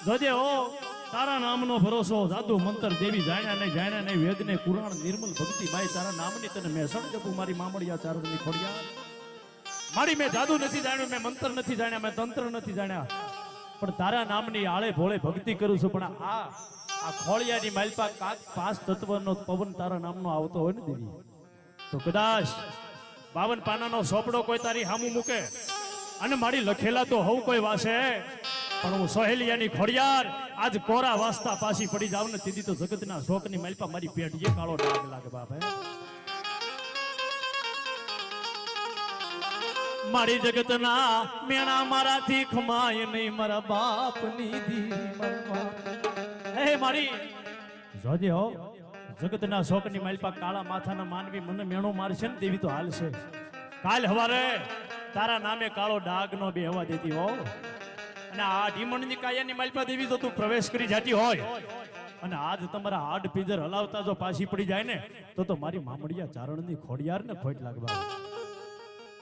જોજે હો તારા નામનો ભરોસો જાદુ મંતર દેવી જાણ્યા નહીં વેદ ને કુરાણ નિર્મલ ભક્તિ બાઈ તારા નામની તને મેસણ જપું મારી મામડિયા ચારણની ખોડિયા મારી મેં જાદુ નથી જાણ્યું મેં મંતર નથી જાણ્યા મેં તંત્ર નથી જાણ્યા પણ તારા નામની આળે ભોળે ભક્તિ કરું છું પણ આ ખોળિયાની માલપા કાક પાંચ તત્વનો પવન તારા નામનો આવતો હોય ને દેવી તો કદાચ 52 પાનાનો સોપડો કોઈ તારી હામું મૂકે અને મારી લખેલા તો હવ કોઈ વાસે પણ હું સહેલિયાની ખોડિયાર આજ કોરા વાસ્તા પાછી પડી જાવ ને તીધી તો જગતના શોકની માલપા મારી પેઢીએ કાળો ડાઘ લાગે બાપ હે મારી જગતના મેણા મારાથી ખમાય નહીં મારા બાપની દીરી હે મારી જોજે હો જગતના શોકની માલપા કાળા માથાના માનવી મને મેણો મારશે ને દેવી તો હાલશે કાલ હવારે તારા નામે કાળો ડાઘ નો બેહવા દેતી હો અને આ ઢીમણની કાયાની માલપા દેવી જો તું પ્રવેશ કરી જાતી હોય અને આજ તમારા હાડ પીજર હલાવતા જો પાછી પડી જાય ને તો મારી મામડિયા ચારણની ખોડિયાર ને ખોટ લાગવા